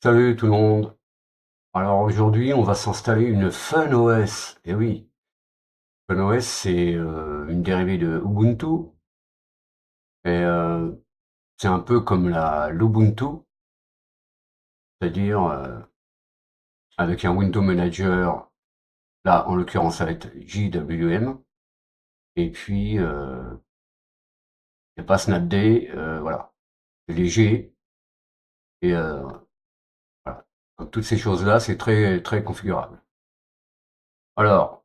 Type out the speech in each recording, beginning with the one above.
Salut tout le monde. Alors aujourd'hui, on va s'installer une FunOS. Eh oui, FunOS, c'est une dérivée de Ubuntu et c'est un peu comme la l'Ubuntu, c'est-à-dire avec un Window Manager. Là, en l'occurrence, ça va être JWM. Et puis, il n'y a pas Snapday, voilà. C'est léger et voilà. Donc, toutes ces choses-là, c'est très très configurable. Alors,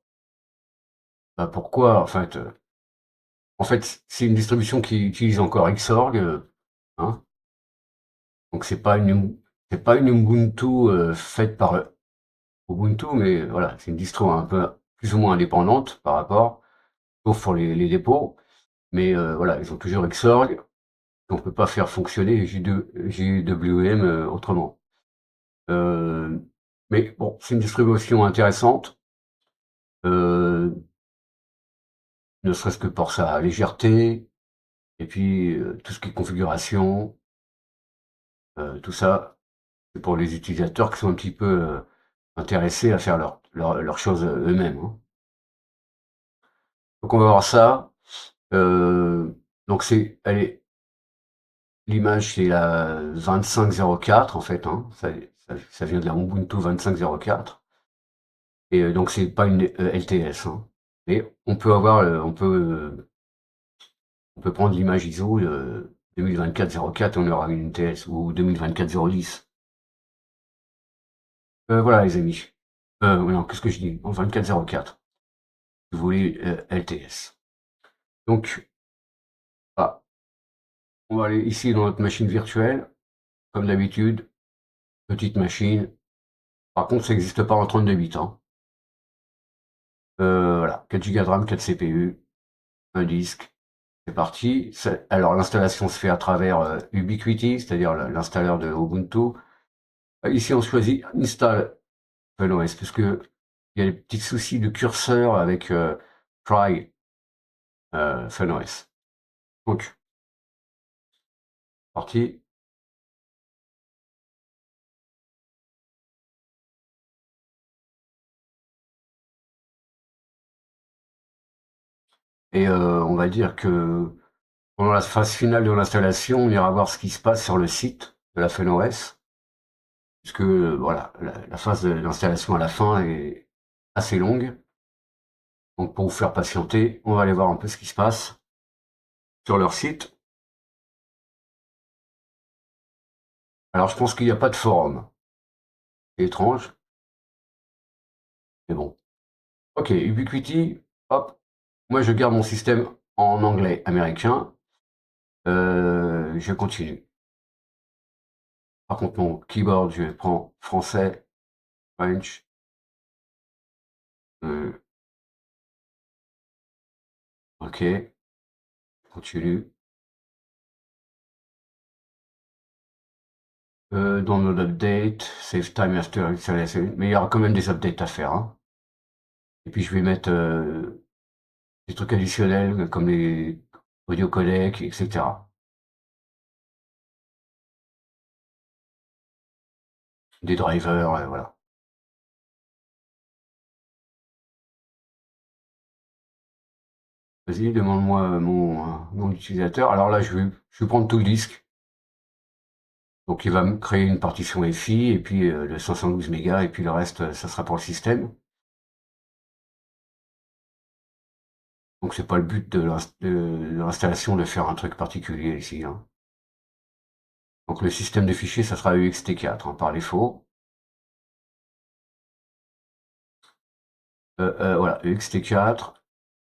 bah, pourquoi en fait, c'est une distribution qui utilise encore Xorg, hein. Donc c'est pas une Ubuntu faite par Ubuntu, mais voilà, c'est une distro un peu plus ou moins indépendante par rapport, sauf pour les dépôts. Mais voilà, ils ont toujours Xorg, on peut pas faire fonctionner JWM autrement. Euh, mais bon, c'est une distribution intéressante, euh, ne serait-ce que pour sa légèreté, et puis tout ce qui est configuration, tout ça, c'est pour les utilisateurs qui sont un petit peu intéressés à faire leurs choses eux-mêmes, hein. Donc on va voir ça. Donc allez, l'image c'est la 2504 en fait, hein. Ça vient de la Ubuntu 2504. Et donc c'est pas une LTS, hein. Mais on peut prendre l'image ISO 2024-04, on aura une LTS ou 2024-010. Voilà les amis. Non, qu'est-ce que je dis? En 24-04. Si vous voulez LTS. Donc, ah, on va aller ici dans notre machine virtuelle, comme d'habitude, petite machine. Par contre, ça n'existe pas en 32 bits, hein. Voilà, 4 Go de RAM, 4 CPU, un disque, c'est parti. Alors l'installation se fait à travers Ubiquiti, c'est-à-dire l'installeur de Ubuntu. Ici, on choisit Install FunOS, parce que il y a des petits soucis de curseur avec Try FunOS. Donc, parti. Et on va dire que pendant la phase finale de l'installation, on ira voir ce qui se passe sur le site de la FunOS, puisque voilà, la phase d'installation à la fin est assez longue. Donc pour vous faire patienter, on va aller voir un peu ce qui se passe sur leur site. Alors je pense qu'il n'y a pas de forum. C'est étrange, mais bon. Ok, Ubiquiti, hop. Moi je garde mon système en anglais américain. Je continue. Par contre mon keyboard, je prends français, French. Euh, ok, continue. Download update, save time after installation. Mais il y aura quand même des updates à faire, hein. Et puis je vais mettre des trucs additionnels comme les audio codecs, etc. Des drivers, voilà. Vas-y, demande-moi mon nom d'utilisateur. Alors là, je vais prendre tout le disque. Donc il va me créer une partition FI et puis de 512 mégas et puis le reste, ça sera pour le système. Donc c'est pas le but de l'installation de faire un truc particulier ici, hein. Donc le système de fichiers, ça sera UXT4 hein, par défaut. Voilà, UXT4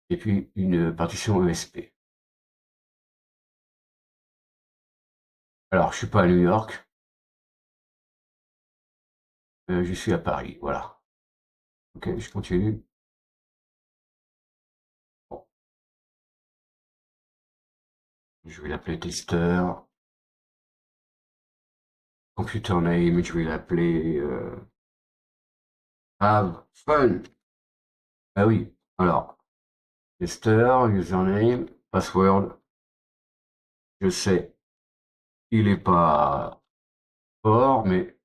et puis une partition ESP. Alors je suis pas à New York, je suis à Paris, voilà. Ok, je continue. Bon, je vais l'appeler tester. Computer name, je vais l'appeler have fun. Ah oui, alors, tester, username, password, je sais, il est pas fort, mais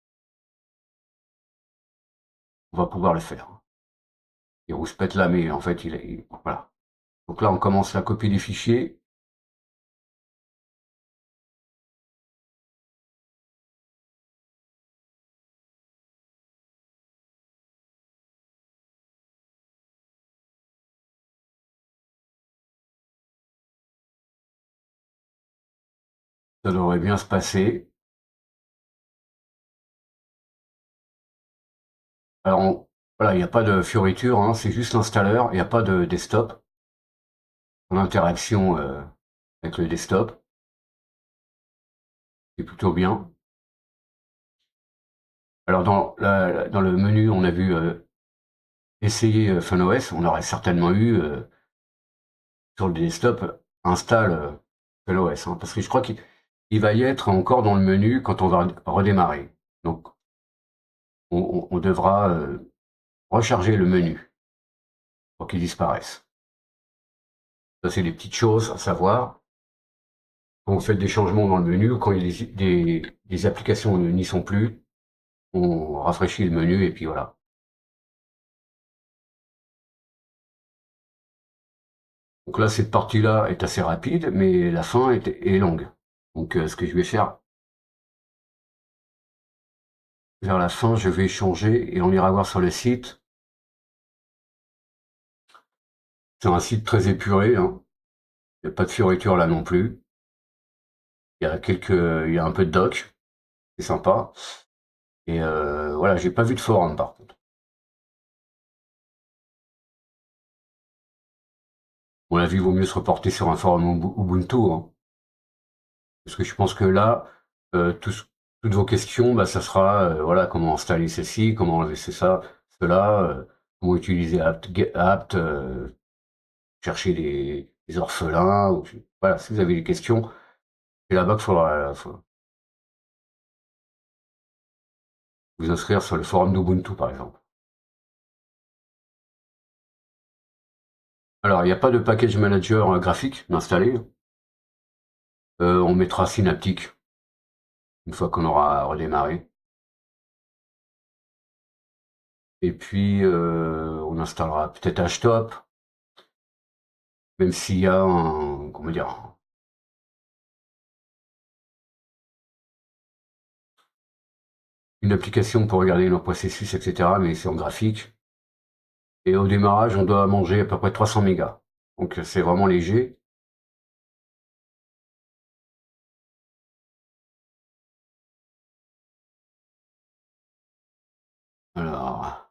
on va pouvoir le faire. Il rouspète là, mais en fait, voilà. Donc là, on commence la copie des fichiers. Ça devrait bien se passer. Alors, voilà, il n'y a pas de fioriture, hein, c'est juste l'installeur, il n'y a pas de desktop. En interaction avec le desktop, c'est plutôt bien. Alors, dans le menu, on a vu essayer FunOS, on aurait certainement eu sur le desktop install FunOS, hein, parce que je crois qu'il va y être encore dans le menu quand on va redémarrer. Donc, on devra recharger le menu pour qu'il disparaisse. Ça, c'est des petites choses à savoir. Quand vous faites des changements dans le menu ou quand des applications n'y sont plus, on rafraîchit le menu et puis voilà. Donc là, cette partie-là est assez rapide, mais la fin est longue. Donc ce que je vais faire, vers la fin, je vais changer et on ira voir sur le site. C'est un site très épuré, hein. Il n'y a pas de fioriture là non plus. Il y a un peu de doc, c'est sympa. Et voilà, j'ai pas vu de forum par contre. Mon avis, vaut mieux se reporter sur un forum Ubuntu, hein. Parce que je pense que là, toutes vos questions, bah, ça sera voilà, comment installer ceci, comment enlever cela, comment utiliser apt, chercher des orphelins, voilà, si vous avez des questions, c'est là-bas qu'il faut vous inscrire sur le forum d'Ubuntu par exemple. Alors, il n'y a pas de package manager graphique d'installer. On mettra Synaptic une fois qu'on aura redémarré. Et puis, on installera peut-être HTOP, même s'il y a comment dire, une application pour regarder nos processus, etc., mais c'est en graphique. Et au démarrage, on doit manger à peu près 300 mégas. Donc c'est vraiment léger. Alors,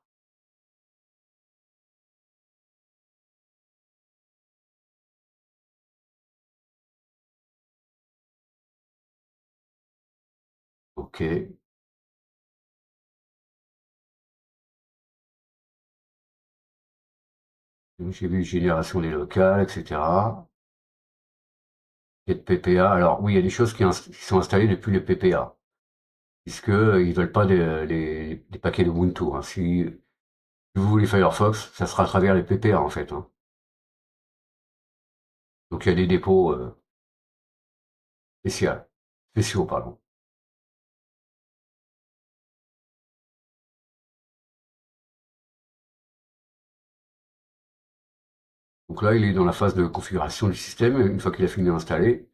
ok. J'ai vu génération des locales, etc. Get PPA. Alors oui, il y a des choses qui sont installées depuis le PPA, puisque ils veulent pas des paquets d'Ubuntu, hein. Si vous voulez Firefox, ça sera à travers les PPA en fait, hein. Donc il y a des dépôts spéciaux, pardon. Donc là, il est dans la phase de configuration du système. Une fois qu'il a fini d'installer,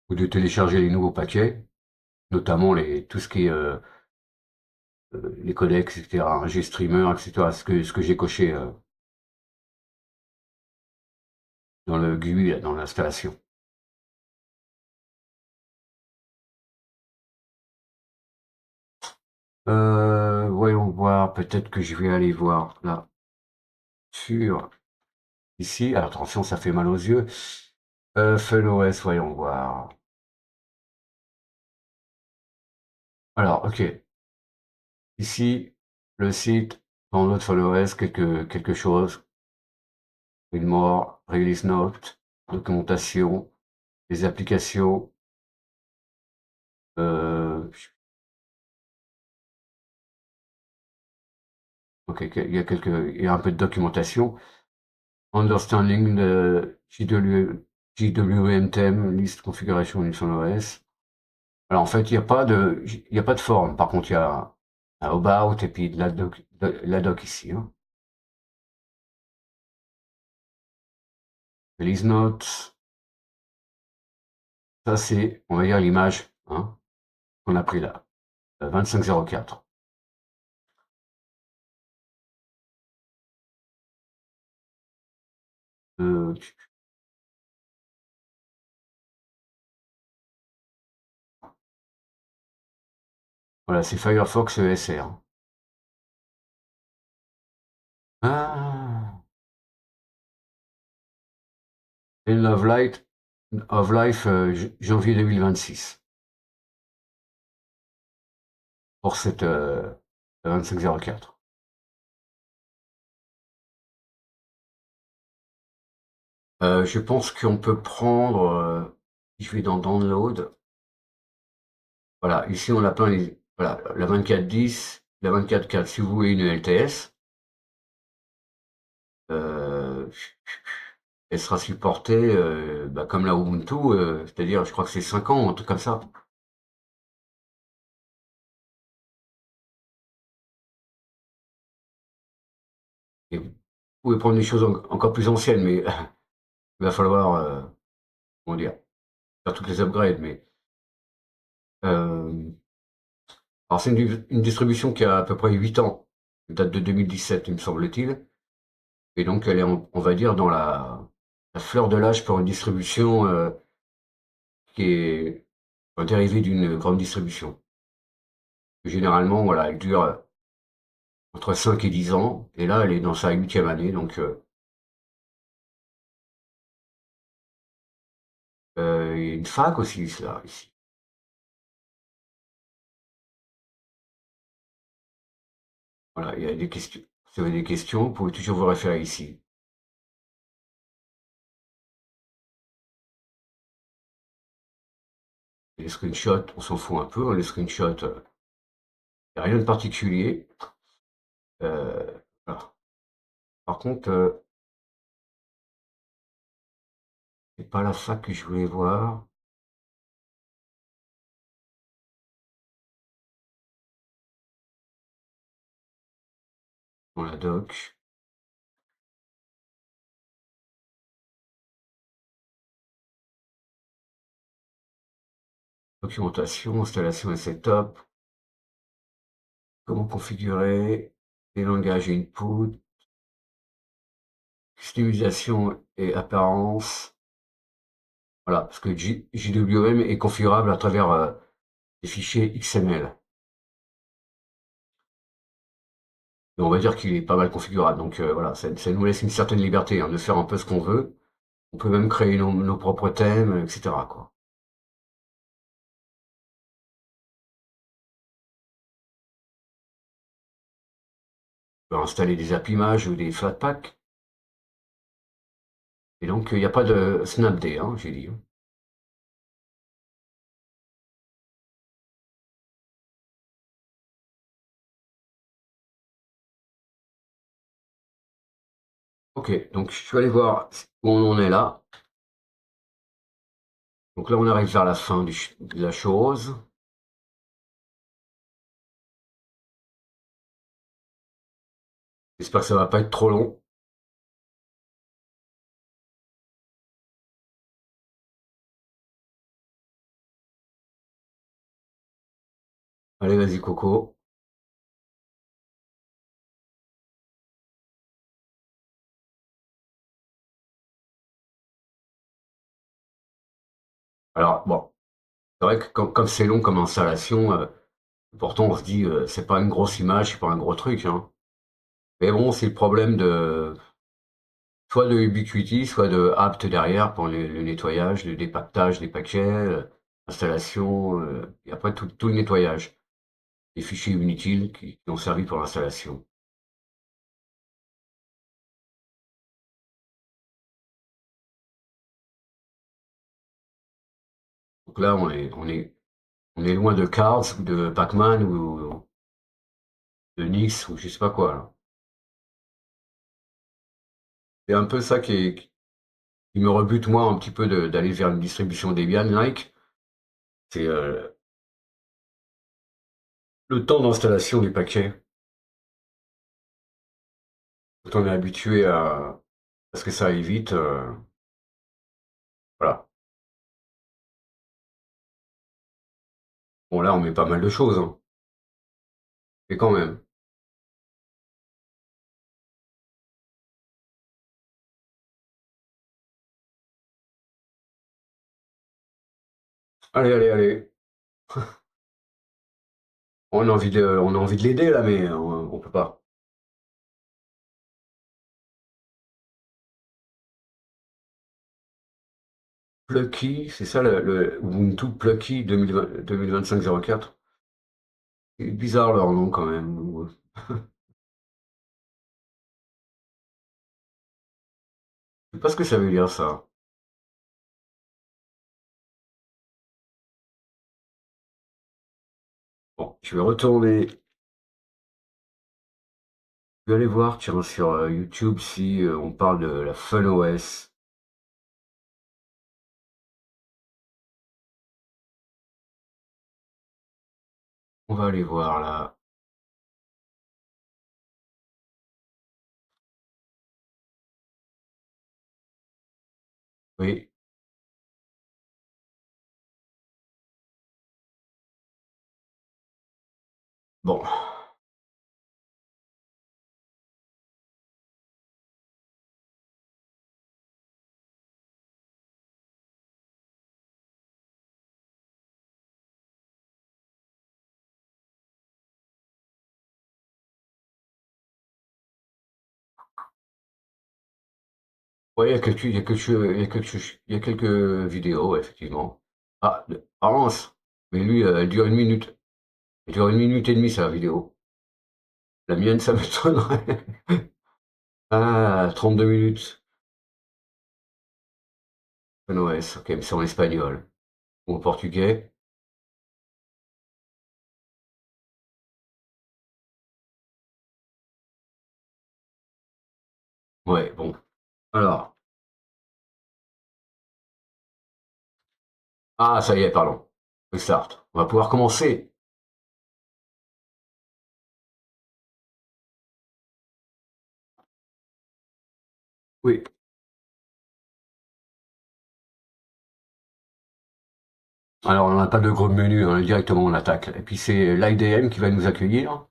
ou de télécharger les nouveaux paquets, notamment tout ce qui est les codecs, etc., GStreamer, etc., ce que j'ai coché dans le GUI, là, dans l'installation. Voyons voir, peut-être que je vais aller voir là, sur, ici, alors attention, ça fait mal aux yeux, FunOS, voyons voir. Alors, ok, ici, le site, dans notre FunOS, quelque chose, une more, release note, documentation, les applications, euh, ok, il y a un peu de documentation. Understanding the GWM theme list configuration in FunOS. Alors en fait, il y a pas de forme. Par contre, il y a un about et puis de la doc ici, hein. Release notes. Ça, c'est, on va dire, l'image, hein, qu'on a pris là. 2504. Euh, voilà, c'est Firefox ESR. Ah, End of Life, janvier 2026. Pour cette 2504. Je pense qu'on peut prendre, si je vais dans Download, voilà, ici on a plein les, voilà, la 2410, la 24.4, si vous voulez une LTS, euh, elle sera supportée bah, comme la Ubuntu, c'est-à-dire je crois que c'est 5 ans, un truc comme ça. Et vous pouvez prendre des choses encore plus anciennes, mais il va falloir, comment dire, faire toutes les upgrades. Mais euh, alors c'est une distribution qui a à peu près 8 ans, elle date de 2017, il me semble-t-il. Et donc elle est, on va dire, dans la fleur de l'âge pour une distribution qui est dérivée d'une grande distribution. Généralement, voilà, elle dure entre 5 et 10 ans, et là, elle est dans sa huitième année, donc il y a une fac aussi, là, ici. Voilà, il y a des questions. Si vous avez des questions, vous pouvez toujours vous référer ici. Les screenshots, on s'en fout un peu, hein, les screenshots, il n'y a rien de particulier. Voilà. Par contre, c'est pas la fac que je voulais voir. Dans la doc. Documentation, installation et setup. Comment configurer les langages input, customisation et apparence. Voilà, parce que JWM est configurable à travers des fichiers XML. Et on va dire qu'il est pas mal configurable. Donc voilà, ça nous laisse une certaine liberté, hein, de faire un peu ce qu'on veut. On peut même créer nos propres thèmes, etc., quoi. On peut installer des appimages ou des flatpaks. Et donc, il n'y a pas de snapd, hein, j'ai dit. Ok, donc je suis allé voir où on en est là. Donc là, on arrive vers la fin de la chose. J'espère que ça va pas être trop long. Allez, vas-y, Coco. Alors, bon, c'est vrai que comme c'est long comme installation, pourtant on se dit, c'est pas une grosse image, c'est pas un gros truc, hein. Mais bon, c'est le problème de soit de Ubiquiti, soit de apt derrière pour le nettoyage, le dépaquetage des paquets, installation, et après tout le nettoyage. Les fichiers inutiles qui ont servi pour l'installation. Donc là, on est loin de Cards ou de Pac-Man ou de Nix ou je sais pas quoi, là. C'est un peu ça qui me rebute moi un petit peu d'aller vers une distribution Debian-like. C'est Le temps d'installation du paquet, quand on est habitué à ce que ça aille vite, voilà. Bon, là, on met pas mal de choses, hein, mais quand même. Allez, allez, allez. On a envie de l'aider, là, mais on peut pas. Plucky, c'est ça le Ubuntu Plucky 2025-04. C'est bizarre leur nom quand même. Je sais pas ce que ça veut dire ça. Bon, je vais retourner, je vais aller voir, tiens, sur YouTube si on parle de la FunOS. On va aller voir là. Oui, bon. Ouais, il y a quelques vidéos, effectivement. Ah mince, mais lui, elle dure une minute. Elle dure une minute et demie, sa vidéo. La mienne, ça m'étonnerait. Ah, 32 minutes. FunOS, ok, mais c'est en espagnol. Ou en portugais. Ouais, bon. Alors, ah, ça y est, pardon. Restart. On va pouvoir commencer. Oui. Alors, on n'a pas de gros menu, hein, directement on attaque. Et puis c'est l'IDM qui va nous accueillir.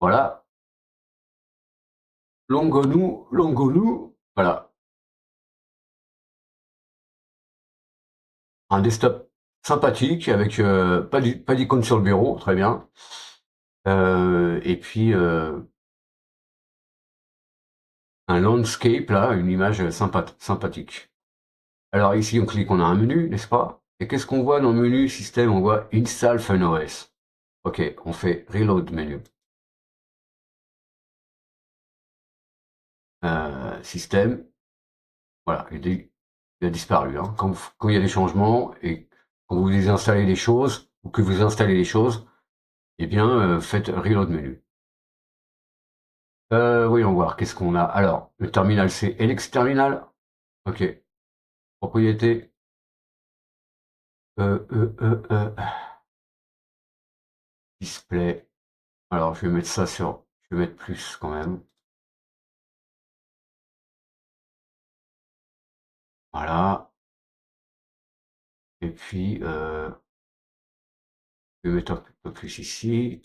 Voilà. Longonou, Longonou. Voilà. Un desktop sympathique avec pas d'icône sur le bureau, très bien. Et puis un landscape là, une image sympathique. Alors ici on clique, on a un menu, n'est-ce pas? Et qu'est-ce qu'on voit dans le menu système? On voit Install FunOS. Ok, on fait Reload menu. Système, voilà, il a disparu. Hein. Quand il y a des changements et quand vous désinstallez des choses ou que vous installez des choses, eh bien faites Reload menu. Voyons voir, qu'est-ce qu'on a? Alors, le terminal, c'est Alex Terminal. Ok. Propriété. Euh, euh, euh, euh, Display. Alors, je vais mettre ça sur. Je vais mettre plus quand même. Voilà. Et puis, je vais mettre un peu plus ici.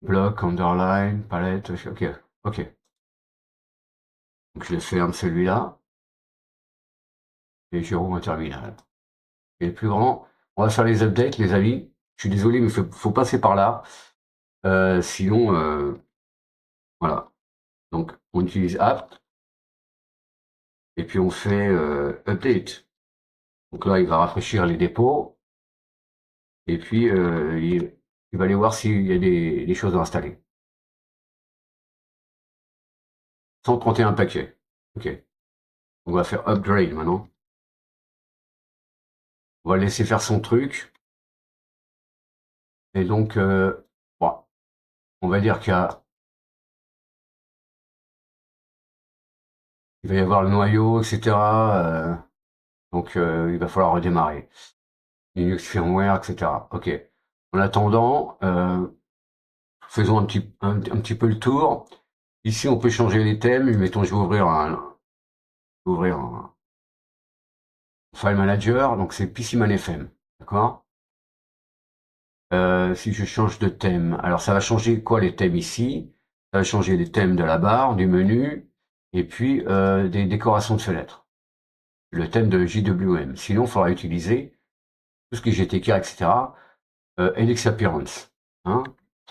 Bloc, underline, palette. Ok. Ok. Donc, je ferme celui-là. Et je rouvre un terminal. Et le plus grand. On va faire les updates, les amis. Je suis désolé, mais faut passer par là. Sinon, voilà. Donc, on utilise apt. Et puis, on fait update. Donc là, il va rafraîchir les dépôts et puis il va aller voir s'il y a des choses à installer. 131 paquets. Ok. On va faire upgrade maintenant. On va le laisser faire son truc. Et donc, bon, on va dire qu'il y a il va y avoir le noyau, etc. Donc il va falloir redémarrer. Linux firmware, etc. Ok. En attendant, faisons un petit peu le tour. Ici, on peut changer les thèmes. Mettons, je vais ouvrir un file manager. Donc c'est PCman FM, d'accord. Si je change de thème, alors ça va changer quoi les thèmes ici? Ça va changer les thèmes de la barre, du menu, et puis des décorations de fenêtres. Le thème de JWM. Sinon, il faudra utiliser tout ce qui est GTK, etc. Helix Appearance. Hein.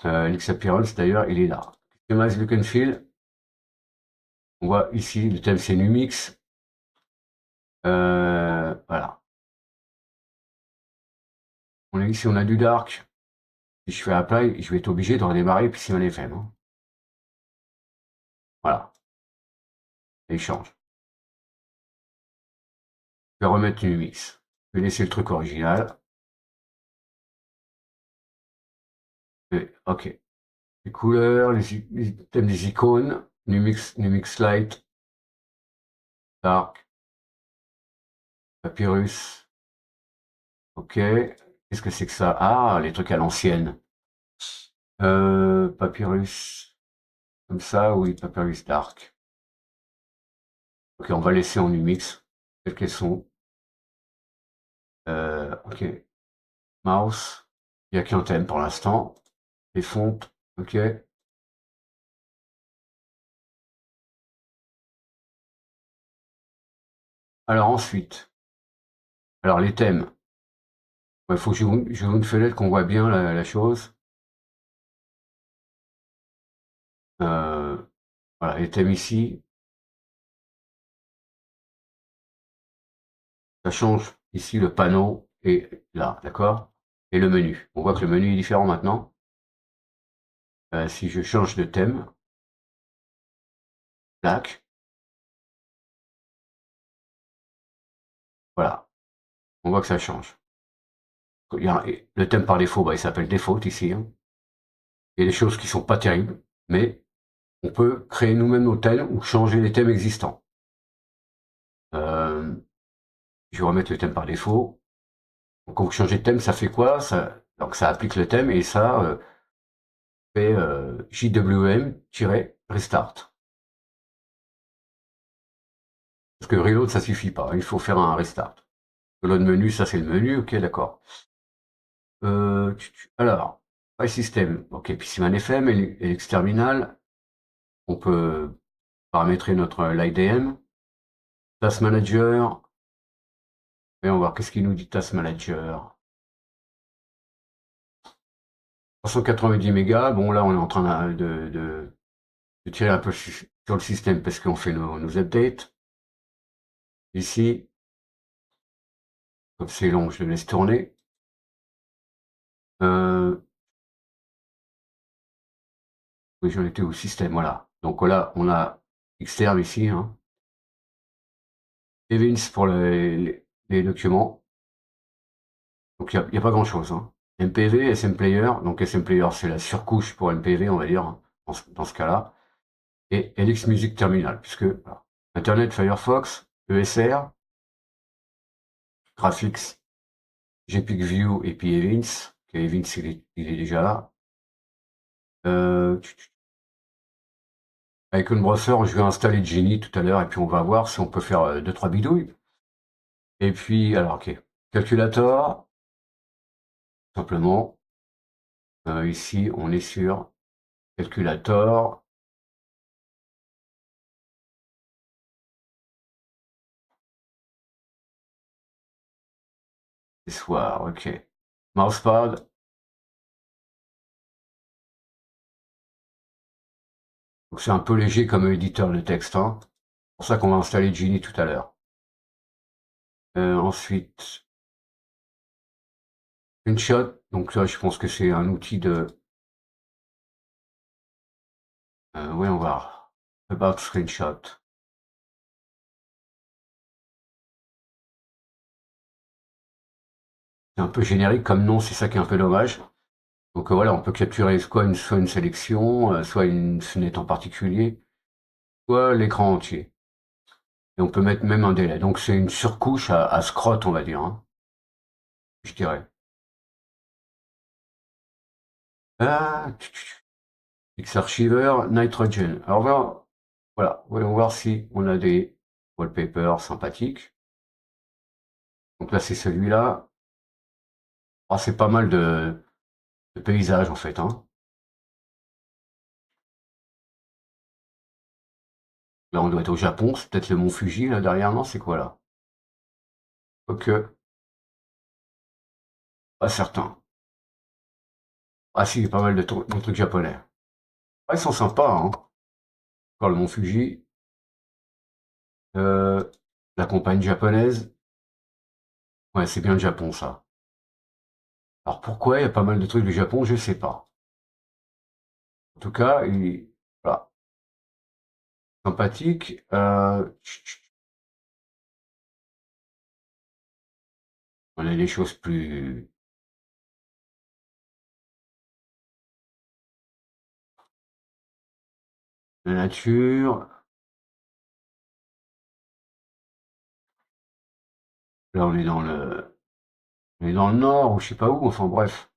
Helix Appearance, d'ailleurs, il est là. Customize Look and Feel. On voit ici, le thème c'est Numix. Voilà. On a ici, on a du dark. Si je fais apply, je vais être obligé de redémarrer puis si on est fait. Hein. Voilà. Et il change. Je vais remettre Numix. Je vais laisser le truc original. Et, ok. Les couleurs, les thèmes des icônes. Numix Light. Dark. Papyrus. Ok. Qu'est-ce que c'est que ça? Ah, les trucs à l'ancienne. Papyrus. Comme ça, oui, Papyrus Dark. Ok, on va laisser en Numix, telles qu'elles sont. Ok. Mouse. Il n'y a qu'un thème pour l'instant. Les fontes. Ok. Alors ensuite. Alors les thèmes. Il faut que j'ouvre une fenêtre qu'on voit bien la chose. Voilà, les thèmes ici. Ça change ici le panneau et là, d'accord? Et le menu. On voit que le menu est différent maintenant. Si je change de thème, tac, voilà, on voit que ça change. Le thème par défaut, bah, il s'appelle Default ici. Hein. Il y a des choses qui sont pas terribles, mais on peut créer nous-mêmes nos thèmes ou changer les thèmes existants. Je vais remettre le thème par défaut. Donc, quand vous changez de thème, ça fait quoi? Donc ça applique le thème et ça fait JWM-restart. Parce que reload, ça suffit pas. Il faut faire un restart. Le menu, ça c'est le menu. Ok, d'accord. Alors, file system. Ok, PCman FM et l'exterminal. On peut paramétrer notre l'IDM. Task Manager. Et on va voir qu'est-ce qu'il nous dit Task Manager. 390 mégas. Bon, là, on est en train de tirer un peu sur le système parce qu'on fait nos updates. Ici, comme c'est long, je le laisse tourner. Oui, j'en étais au système, voilà. Donc là, on a Xterm ici. Hein. Evans pour les documents. Donc il n'y a pas grand-chose. Hein. MPV, SM Player. Donc SM Player, c'est la surcouche pour MPV, on va dire, hein, dans ce cas-là. Et LX Music Terminal, puisque voilà. Internet, Firefox, ESR, Graphics, JPEG View et puis Evans. Okay, Evans, il est déjà là. Avec une brosseur, je vais installer Genie tout à l'heure et puis on va voir si on peut faire 2-3 bidouilles. Et puis, alors, ok. Calculator, simplement. Ici, on est sur Calculator. Soir, ok. Mousepad. Donc c'est un peu léger comme éditeur de texte. Hein. C'est pour ça qu'on va installer Genie tout à l'heure. Ensuite, Screenshot. Donc là, je pense que c'est un outil de... oui, on va... About Screenshot. C'est un peu générique comme nom, c'est ça qui est un peu dommage. Donc voilà, on peut capturer soit une sélection, soit une fenêtre en particulier, soit l'écran entier. Et on peut mettre même un délai. Donc c'est une surcouche à scrot, on va dire, hein, je dirais. Ah, X-Archiver, Nitrogen. Alors voilà, voyons voir si on a des wallpapers sympathiques. Donc là, c'est celui-là. Ah, c'est pas mal de paysages, en fait, hein. Là, on doit être au Japon. C'est peut-être le mont Fuji, là, derrière. Non, c'est quoi, là? Ok, pas certain. Ah si, il y a pas mal de trucs japonais. Ah, ils sont sympas, hein. Encore le mont Fuji. Euh, la compagnie japonaise. Ouais, c'est bien le Japon, ça. Alors pourquoi il y a pas mal de trucs du Japon, je sais pas. En tout cas, voilà, sympathique. On a des choses plus... La nature. Là, on est dans le nord, ou je sais pas où, enfin bref.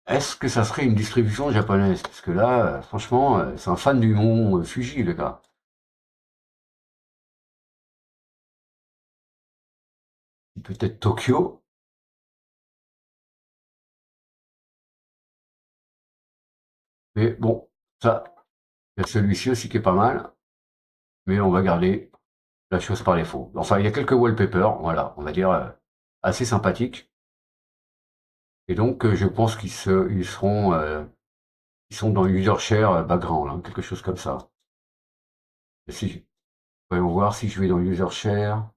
Est-ce que ça serait une distribution japonaise? Parce que là, franchement, c'est un fan du mont Fuji, le gars. Peut-être Tokyo. Mais bon, ça, il y a celui-ci aussi qui est pas mal. Mais on va garder la chose par défaut. Enfin, il y a quelques wallpapers, voilà, on va dire assez sympathiques. Et donc, je pense ils sont dans user share background, hein, quelque chose comme ça. Et si, voyons voir si je vais dans user share,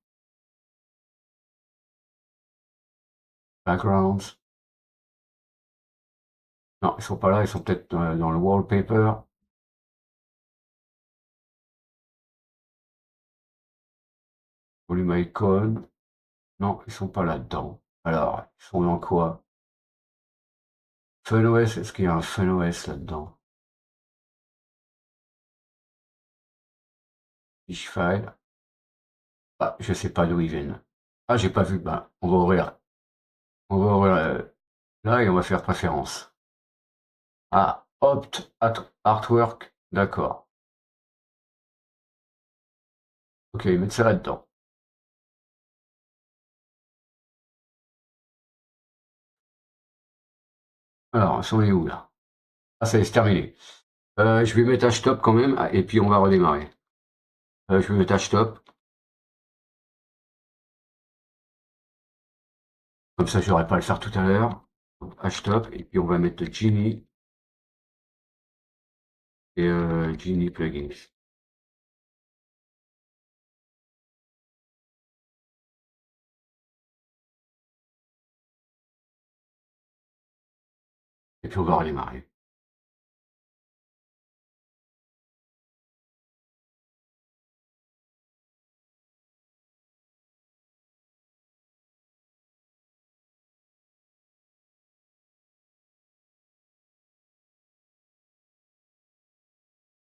backgrounds. Non, ils sont pas là, ils sont peut-être dans le wallpaper. Volume icon. Non, ils sont pas là-dedans. Alors, ils sont dans quoi? FunOS, est-ce qu'il y a un FunOS là-dedans? Fiche file. Ah, je sais pas d'où ils viennent. Ah, j'ai pas vu. Ben, on va ouvrir. On va ouvrir là et on va faire préférence. Ah, Artwork. D'accord. Ok, mettre ça là-dedans. Alors, on est où là? Ah, ça y est, c'est terminé. Je vais mettre H-Top quand même, et puis on va redémarrer. Je vais mettre H-Top, comme ça je n'aurai pas à le faire tout à l'heure. Donc, H-Top, et puis on va mettre Genie et Genie Plugins. Et puis on va redémarrer.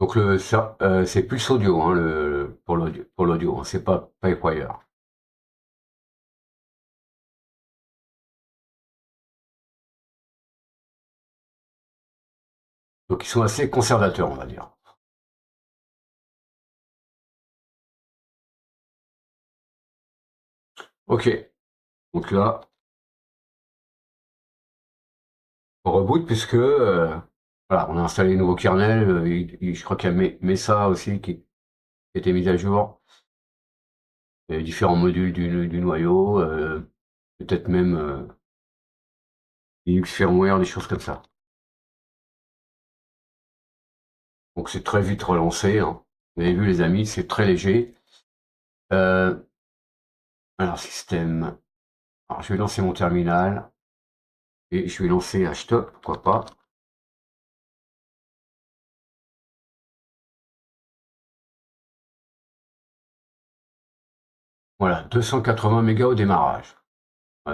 Donc c'est plus audio, hein, pour l'audio, hein, c'est pas Pipewire. Donc ils sont assez conservateurs, on va dire. Ok, donc là, on reboot puisque voilà, on a installé les nouveaux kernels. Je crois qu'il y a Mesa aussi qui a été mis à jour. Différents modules du noyau, peut-être même Linux firmware, des choses comme ça. Donc c'est très vite relancé, hein. Vous avez vu les amis, c'est très léger. Euh, alors système. Alors je vais lancer mon terminal et je vais lancer htop, pourquoi pas. Voilà, 280 mégas au démarrage.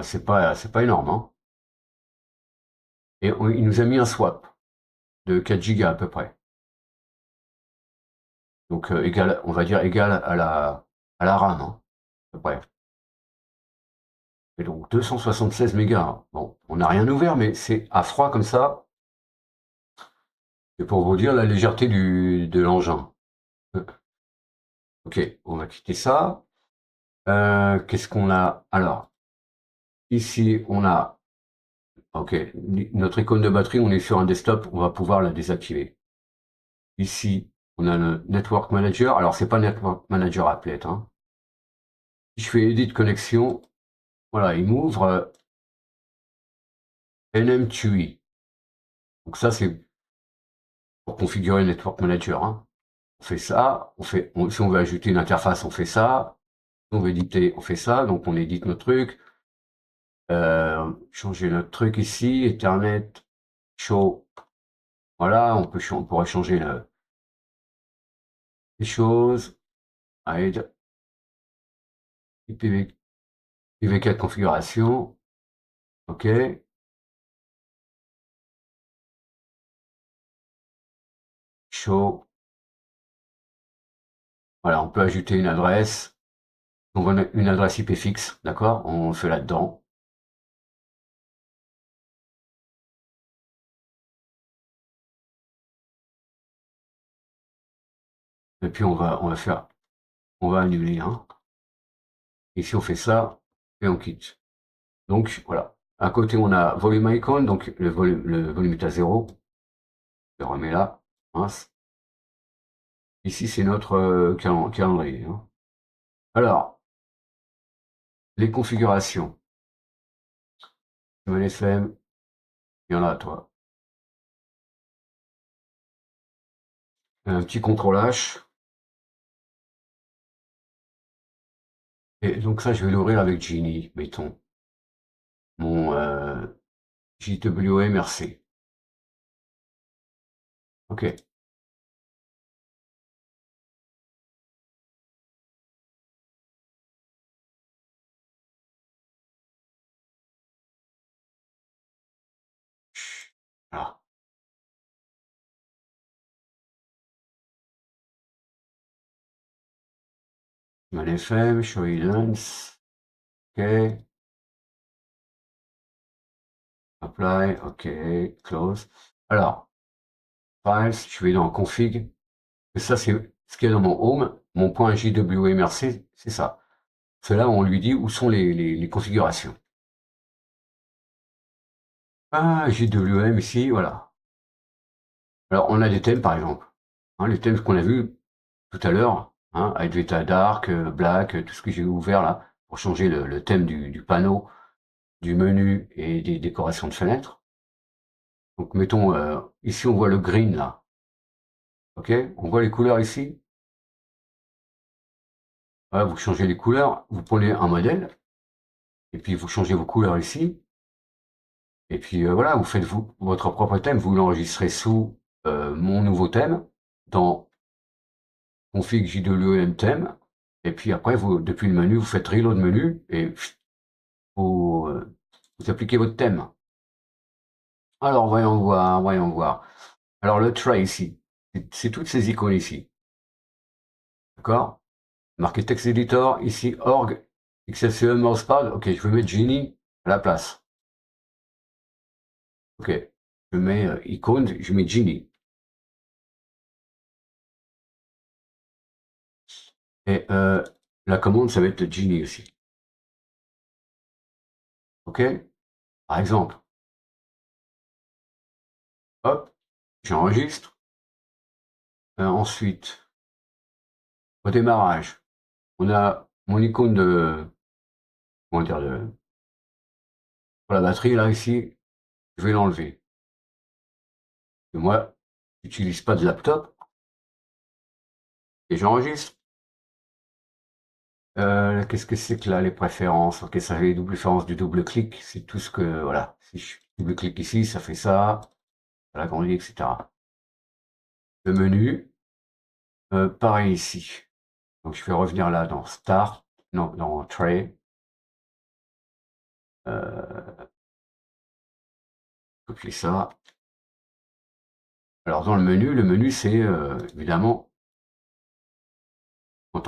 C'est pas énorme, hein. Et il nous a mis un swap de 4 gigas à peu près. Donc, égal, on va dire égal à la RAM, hein, à peu près. Et donc 276 mégas, hein. Bon, on n'a rien ouvert, mais c'est à froid comme ça. C'est pour vous dire la légèreté de l'engin. Ok, on va quitter ça. Qu'est-ce qu'on a? Alors, ici, on a, ok, notre icône de batterie, on est sur un desktop, on va pouvoir la désactiver. Ici, on a le Network Manager. Alors, c'est pas Network Manager Applet, hein. Si je fais Edit Connexion, voilà, il m'ouvre NM2E. Donc ça, c'est pour configurer le Network Manager, hein. On fait ça, si on veut ajouter une interface, on fait ça. Si on veut éditer, on fait ça. Donc, on édite notre truc. Changer notre truc ici, Ethernet, show. Voilà, on pourrait changer les choses. Hide, IPv4 configuration. OK. Show. Voilà, on peut ajouter une adresse. On veut une adresse IP fixe, d'accord? On le fait là-dedans. Et puis on va annuler, hein. Ici on fait ça et on quitte. Donc voilà. À côté on a volume icon, donc le volume est à 0. Je le remets là. Mince. Ici c'est notre calendrier, hein. Alors, les configurations. Je me les flemme. Il y en a, toi. Un petit contrôle H. Et donc ça, je vais l'ouvrir avec Genie, mettons. Mon JWMRC. OK. Voilà. ManFM, show events. OK. Apply. OK. Close. Alors, files, je vais dans config. Et ça, c'est ce qu'il y a dans mon home. Mon point JWMRC, c'est ça. C'est là où on lui dit où sont les configurations. Ah, JWM ici, voilà. Alors, on a des thèmes, par exemple. Hein, les thèmes qu'on a vus tout à l'heure, hein, Advaita Dark, Black, tout ce que j'ai ouvert là, pour changer le thème du panneau, du menu et des décorations de fenêtres. Donc, mettons, ici, on voit le green là. OK? On voit les couleurs ici. Voilà, vous changez les couleurs, vous prenez un modèle, et puis vous changez vos couleurs ici. Et puis voilà, vous faites votre propre thème, vous l'enregistrez sous mon nouveau thème, dans config JWM thème, et puis après, depuis le menu, vous faites reload menu, et vous, vous appliquez votre thème. Alors, voyons voir, voyons voir. Alors, le tray ici, c'est toutes ces icônes ici. D'accord? Marqué text editor, ici, org, XFCE, mousepad. Ok, je vais mettre Genie à la place. Ok, je mets icône, je mets Genie. Et la commande, ça va être Genie aussi. Ok? Par exemple, hop, j'enregistre. Ensuite, au démarrage, on a mon icône comment dire, pour la batterie, là, ici, je vais l'enlever. Et moi, j'utilise pas de laptop, et j'enregistre. Qu'est-ce que c'est que là, les préférences? Ok, ça fait les doubles préférences du double-clic, c'est tout ce que, voilà. Si je double-clique ici, ça fait ça, ça l'agrandit, etc. Le menu, pareil ici. Donc je vais revenir là dans Start, non, dans Tray. Copier ça. Alors dans le menu c'est évidemment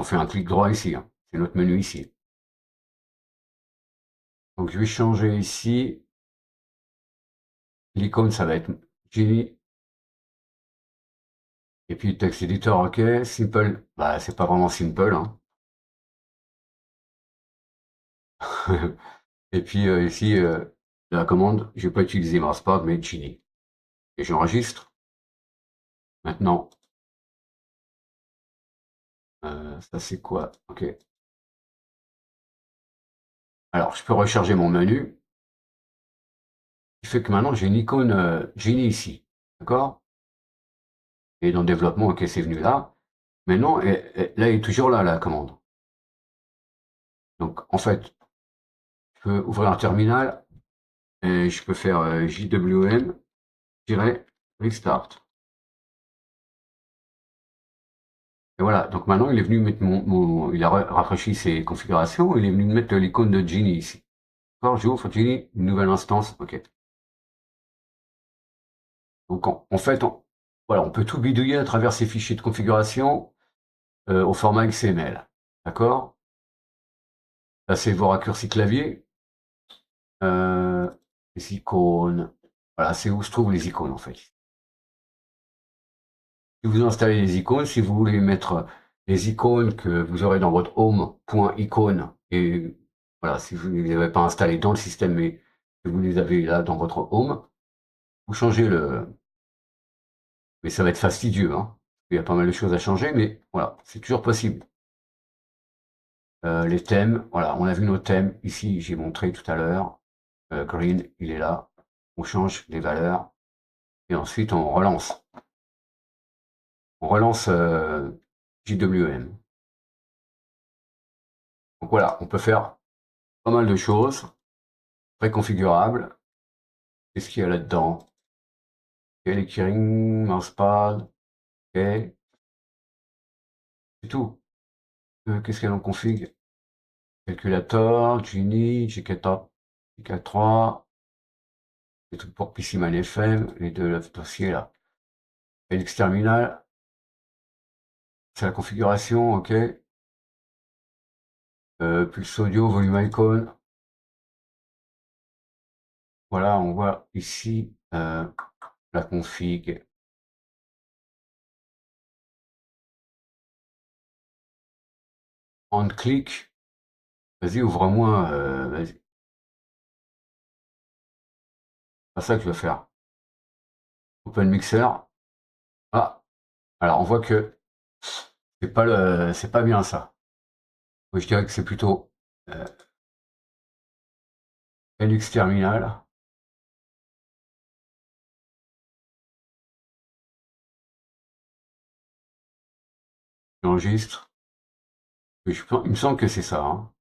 on fait un clic droit ici, hein. C'est notre menu ici. Donc je vais changer ici. L'icône, ça va être Genie. Et puis texte editor, ok. Simple, bah c'est pas vraiment simple, hein. Et puis ici, la commande, je vais pas utiliser Mousepad, mais Genie. Et j'enregistre. Maintenant, ça c'est quoi? Ok. Alors, je peux recharger mon menu. Ce qui fait que maintenant, j'ai une icône Genie ici. D'accord? Et dans le développement, ok, c'est venu là. Mais non, là, il est toujours là, la commande. Donc, en fait, je peux ouvrir un terminal et je peux faire JWM-restart. Et voilà. Donc maintenant, il est venu mettre il a rafraîchi ses configurations. Il est venu mettre l'icône de Genie ici. D'accord? J'ouvre Genie, une nouvelle instance. Ok. Donc, en fait, voilà, on peut tout bidouiller à travers ces fichiers de configuration au format XML. D'accord? Là, c'est vos raccourcis clavier. Les icônes. Voilà, c'est où se trouvent les icônes en fait. Si vous installez les icônes, si vous voulez mettre les icônes que vous aurez dans votre home.icône, et voilà, si vous ne les avez pas installées dans le système, mais que vous les avez là dans votre home, vous changez le. Mais ça va être fastidieux, hein. Il y a pas mal de choses à changer, mais voilà, c'est toujours possible. Les thèmes, voilà, on a vu nos thèmes. Ici, j'ai montré tout à l'heure. Green, il est là. On change les valeurs. Et ensuite, on relance. On relance JWM. Donc voilà, on peut faire pas mal de choses, très configurables. Qu'est-ce qu'il y a là-dedans? Ok, les keyrings, mousepad, ok, c'est tout. Qu'est-ce qu'il y a dans le config? Calculator, Genie, GK3, les trucs pour PCMan FM, les deux dossiers là. Elix Terminal, c'est la configuration, ok. Pulse audio, volume icon. Voilà, on voit ici la config. On click. Vas-y, ouvre-moi. Vas-y. C'est pas ça que je veux faire. Open Mixer. Ah, alors on voit que c'est pas bien ça. Moi, je dirais que c'est plutôt euh, Linux Terminal. J'enregistre. Il me semble que c'est ça, hein.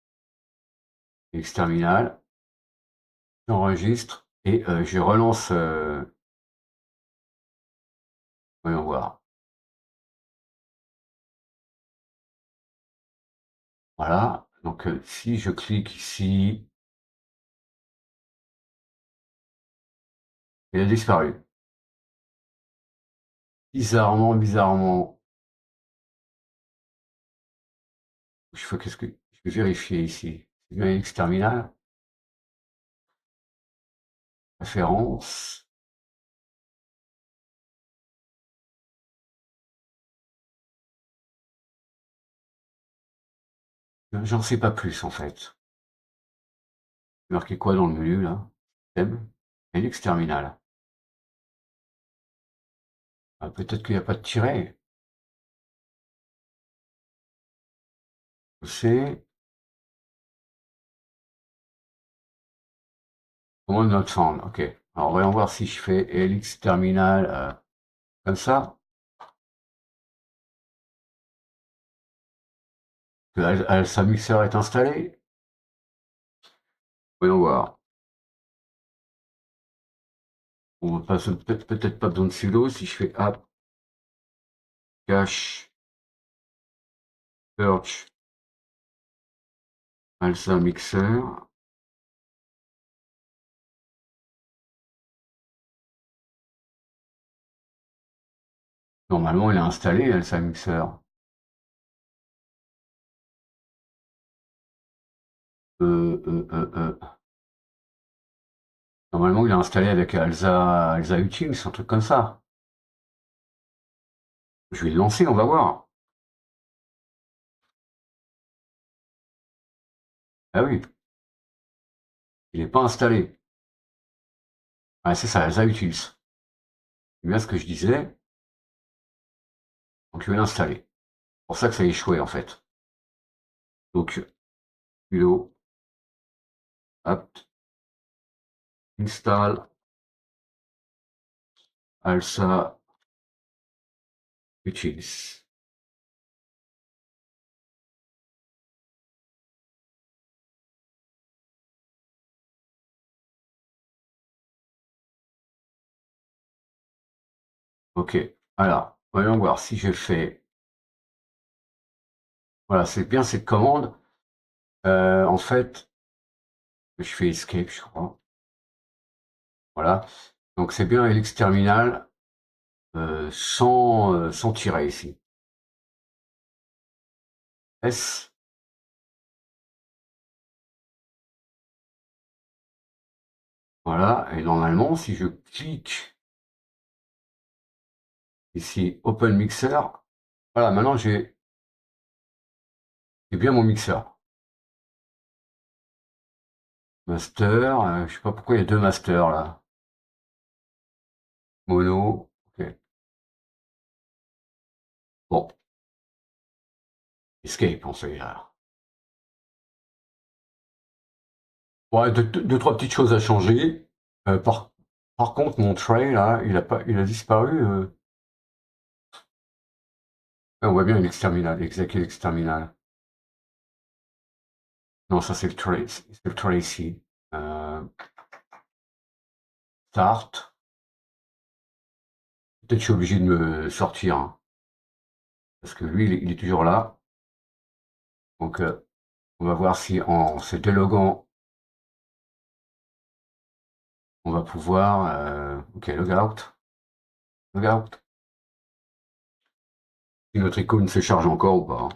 Linux Terminal. J'enregistre et je relance. Voyons voir. Voilà. Donc si je clique ici, il a disparu. Bizarrement, bizarrement. Qu'est-ce que je vais vérifier ici? C'est bien Linux Terminal. Référence. J'en sais pas plus en fait. Marqué quoi dans le menu là? Thème. Linux Terminal. Ah, peut-être qu'il n'y a pas de tiret. C'est commande not found. Ok. Alors voyons voir si je fais Linux Terminal comme ça. Que Alsa Mixer est installé. Voyons voir. On va peut-être pas besoin de sudo si je fais app cache search Alsa Mixer. Normalement, il est installé Alsa Mixer. Normalement, il est installé avec Alza Utils, un truc comme ça. Je vais le lancer, on va voir. Ah oui, il n'est pas installé. Ah, c'est ça, Alza Utils. C'est bien ce que je disais. Donc, je vais l'installer. C'est pour ça que ça a échoué, en fait. Donc, sudo apt install Alza Utils. Ok, alors, voyons voir si je fais... Voilà, c'est bien cette commande. En fait, je fais escape, je crois. Voilà. Donc, c'est bien Elix Terminal sans tirer ici. S. Voilà. Et normalement, si je clique ici, Open Mixer, voilà, maintenant j'ai bien mon mixeur. Master, je sais pas pourquoi il y a deux masters là. Mono, ok. Bon, Escape, on sait là. Ouais, deux, trois petites choses à changer. Par contre, mon tray là, il a disparu. On voit bien l'exterminal, exact l'exterminal. Non, ça c'est le tray, c'est le tray ici. Start. Peut-être que je suis obligé de me sortir, hein, parce que lui, il est toujours là. Donc, on va voir si en se déloguant, on va pouvoir... ok, logout. Logout. Si notre icône se charge encore ou pas, hein.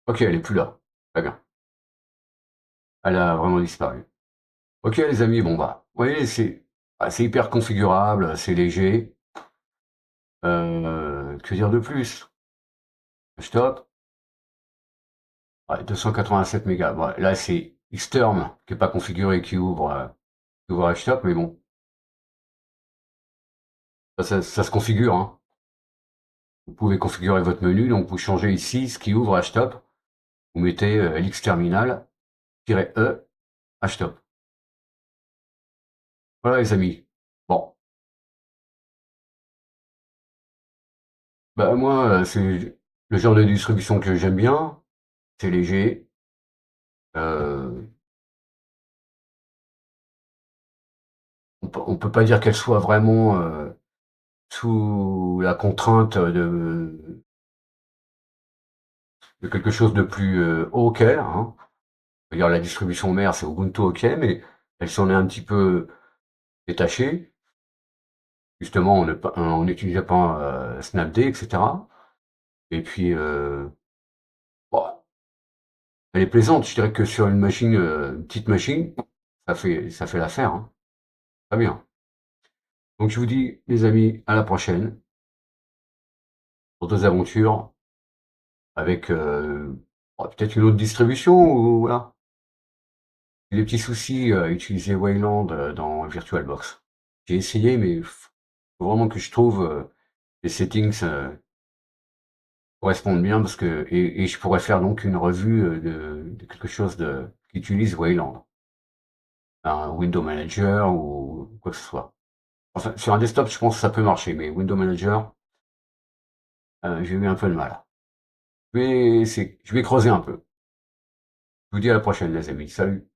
Ok, elle est plus là. Très bien. Elle a vraiment disparu. Ok, les amis, bon bah, vous voyez, c'est hyper configurable, c'est léger. Que dire de plus? Stop. Ouais, 287 mégas. Bon, là, c'est Xterm qui n'est pas configuré, qui ouvre Htop, mais bon, ça se configure, hein. Vous pouvez configurer votre menu, donc vous changez ici ce qui ouvre Htop. Vous mettez LXterminal-E Htop. Voilà, les amis. Bon, bah moi, c'est le genre de distribution que j'aime bien. C'est léger. Euh, on peut pas dire qu'elle soit vraiment sous la contrainte de quelque chose de plus haut qu'elle, hein. On va dire la distribution mère, c'est Ubuntu, ok, mais elle s'en est un petit peu détachée. Justement, on n'utilisait pas Snapd, etc. Et puis, bon, elle est plaisante. Je dirais que sur une machine, une petite machine, ça fait l'affaire, hein. Très bien. Donc, je vous dis, les amis, à la prochaine pour d'autres aventures avec peut-être une autre distribution ou voilà. Des petits soucis à utiliser Wayland dans VirtualBox. J'ai essayé, mais faut vraiment que je trouve les settings correspondent bien parce que et je pourrais faire donc une revue de quelque chose qui utilise Wayland, un Window Manager ou quoi que ce soit. Enfin, sur un desktop, je pense que ça peut marcher, mais Window Manager, j'ai eu un peu de mal. Je vais creuser un peu. Je vous dis à la prochaine, les amis. Salut.